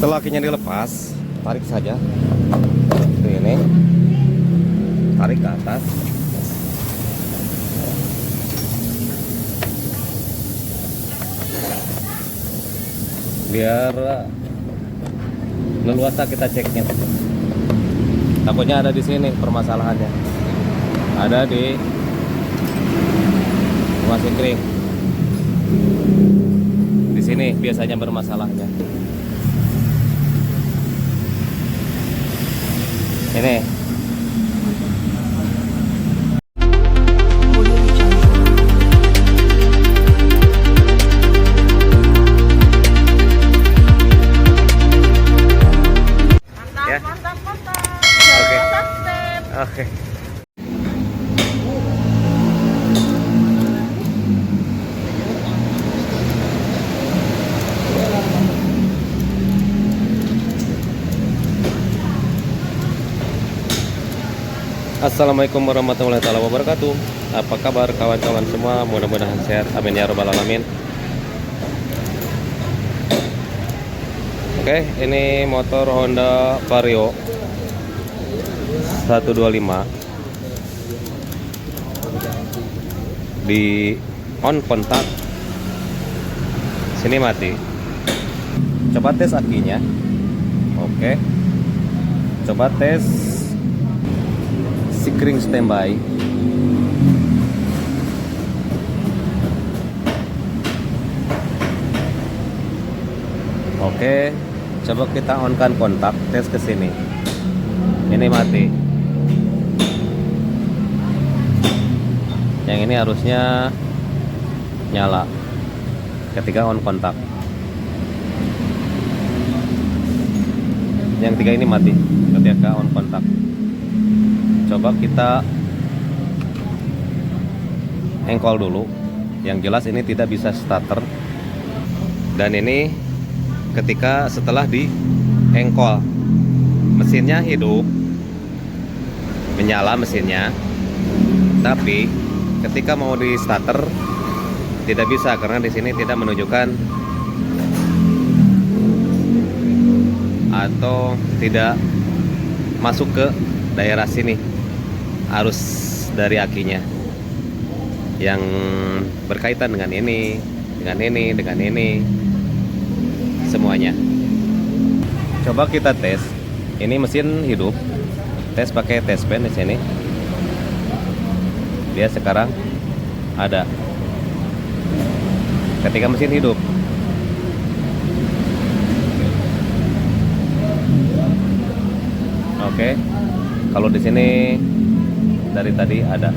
Setelah akinya dilepas, tarik saja seperti ini, tarik ke atas. Biar leluasa kita ceknya. Takutnya ada di sini permasalahannya. Ada di rumah kering. Di sini biasanya bermasalahnya. Ini. Ya. Mantap. Oke. Step. Oke. Assalamualaikum warahmatullahi wabarakatuh. Apa kabar kawan-kawan semua? Mudah-mudahan sehat. Amin ya robbal alamin. Oke, ini motor Honda Vario 125 di on kontak. Sini mati. Coba tes akinya. Oke. Coba tes sikring standby. Oke, coba kita on kan kontak, tes ke sini. Ini mati. Yang ini harusnya nyala ketika on kontak. Yang tiga ini mati ketika on kontak. Coba kita engkol dulu. Yang jelas ini tidak bisa starter. Dan ini ketika setelah di engkol, mesinnya hidup, menyala mesinnya. Tapi ketika mau di starter tidak bisa karena di sini tidak menunjukkan atau tidak masuk ke daerah sini arus dari akinya yang berkaitan dengan ini, semuanya. Coba kita tes. Ini mesin hidup. Tes pakai tes pen di sini. Dia sekarang ada. Ketika mesin hidup. Oke. Kalau di sini dari tadi ada.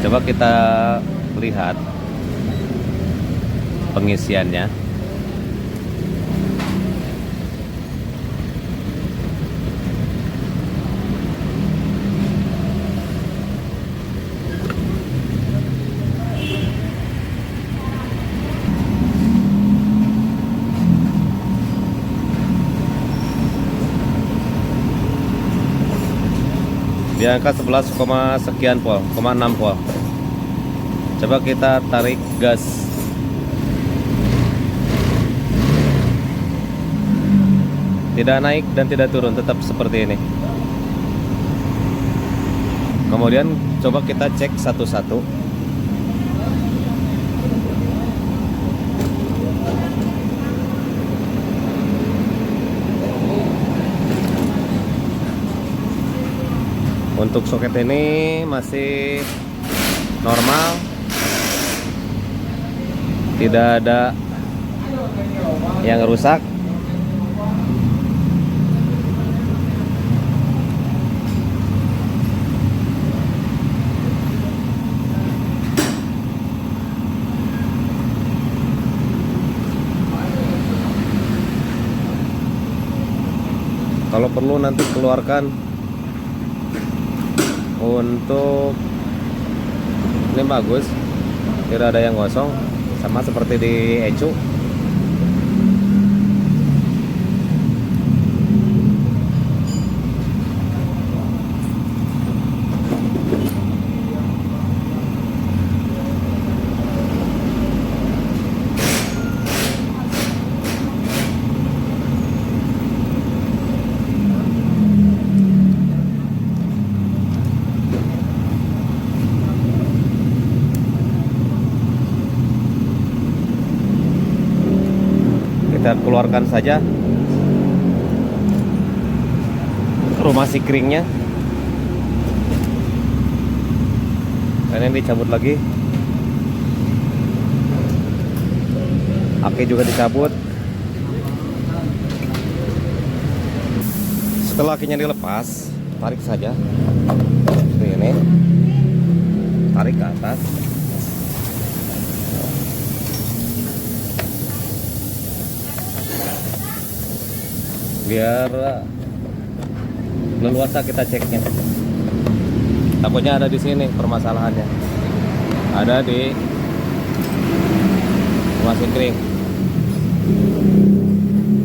Coba kita lihat pengisiannya. Di angka 11, sekian volt, 6 volt. Coba kita tarik gas. Tidak naik dan tidak turun, tetap seperti ini. Kemudian coba kita cek satu-satu. Untuk soket ini masih normal, tidak ada yang rusak. Kalau perlu nanti keluarkan untuk ini bagus, tidak ada yang kosong, sama seperti di Ecu. Kita keluarkan saja rumah sikringnya. Dan ini dicabut lagi. Aki juga dicabut. Setelah akinya dilepas, tarik saja. Seperti ini. Tarik ke atas. Biar leluasa kita ceknya. Takutnya ada di sini permasalahannya. Ada di rumah sikring.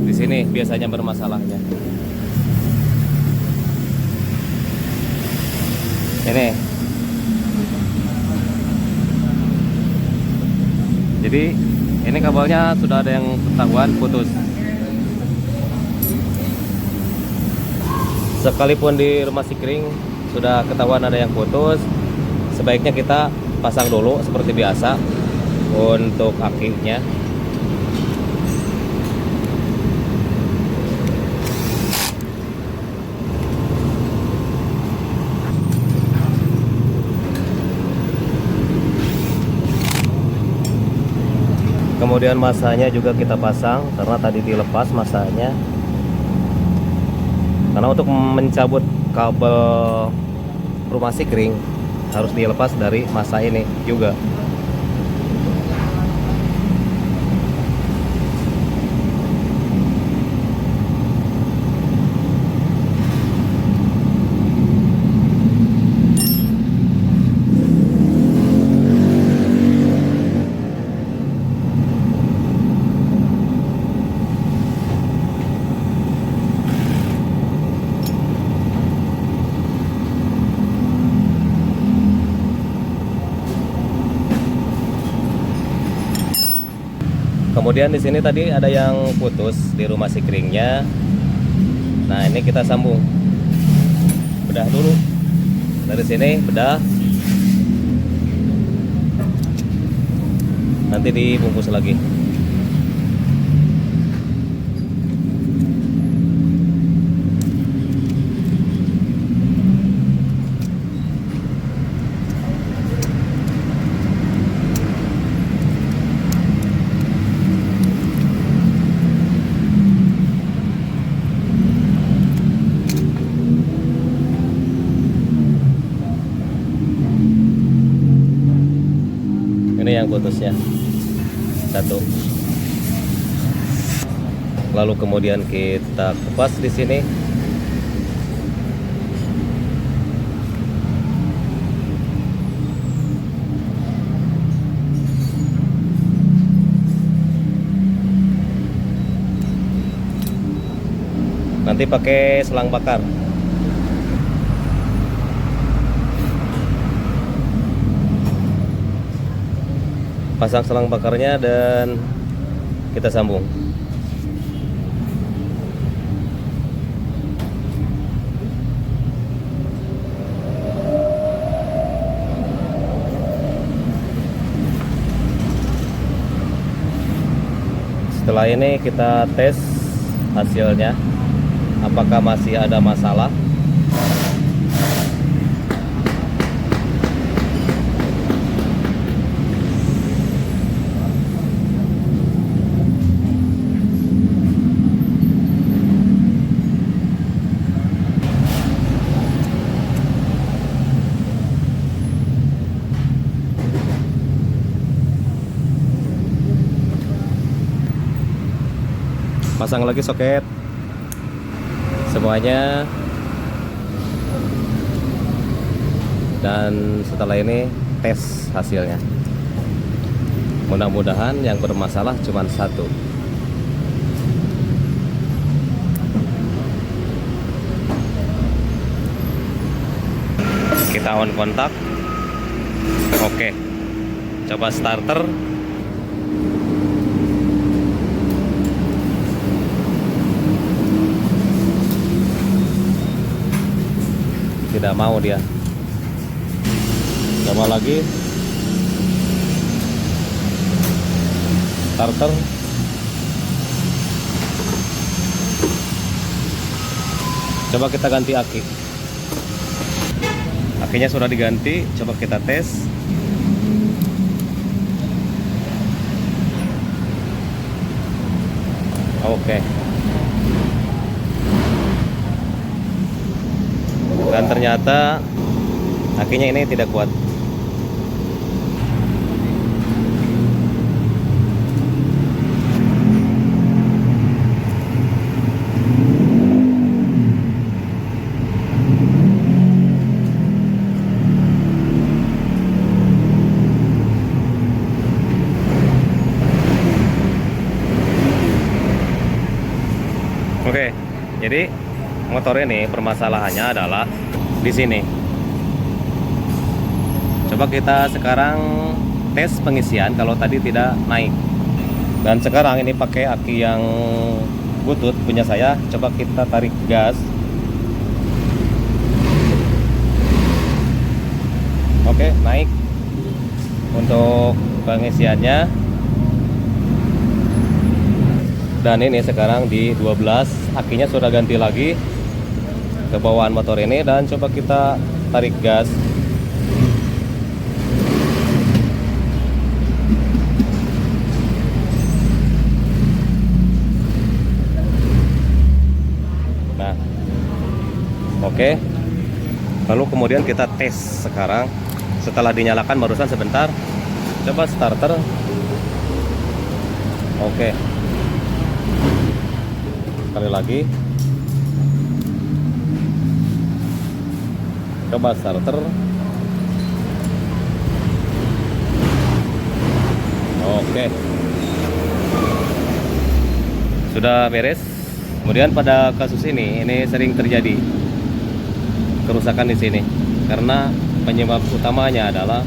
Di sini biasanya bermasalahnya. Ini. Jadi ini kabelnya sudah ada yang ketahuan putus. Sekalipun di rumah sikring sudah ketahuan ada yang putus, sebaiknya kita pasang dulu seperti biasa untuk akinya. Kemudian masanya juga kita pasang karena tadi dilepas masanya. Karena untuk mencabut kabel rumah sikring harus dilepas dari masa ini juga. Kemudian di sini tadi ada yang putus di rumah sikringnya. Nah, ini kita sambung. Bedah dulu. Dari sini bedah. Nanti dibungkus lagi. Ini yang putusnya satu. Lalu kemudian kita kupas di sini. Nanti pakai selang bakar. Pasang selang bakarnya dan kita sambung. Setelah ini kita tes hasilnya, apakah masih ada masalah. Pasang lagi soket semuanya, dan setelah ini tes hasilnya. Mudah-mudahan yang bermasalah cuma satu. Kita on kontak. Oke, coba starter. Tidak mau dia. Coba lagi. Starter. Coba kita ganti aki. Akinya sudah diganti, coba kita tes. Oke. Dan ternyata akinya ini tidak kuat. Oke, jadi motor ini permasalahannya adalah di sini. Coba kita sekarang tes pengisian kalau tadi tidak naik. Dan sekarang ini pakai aki yang butut punya saya. Coba kita tarik gas. Oke, naik untuk pengisiannya. Dan ini sekarang di 12, akinya sudah ganti lagi ke bawaan motor ini. Dan coba kita tarik gas. Nah, oke. Lalu kemudian kita tes sekarang. Setelah dinyalakan barusan sebentar, coba starter. Oke, sekali lagi, coba starter. Oke, sudah beres. Kemudian pada kasus ini sering terjadi kerusakan di sini karena penyebab utamanya adalah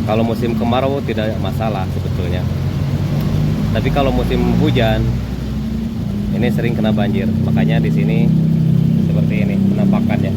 kalau musim kemarau tidak masalah sebetulnya, tapi kalau musim hujan ini sering kena banjir. Makanya di sini seperti ini penampakannya.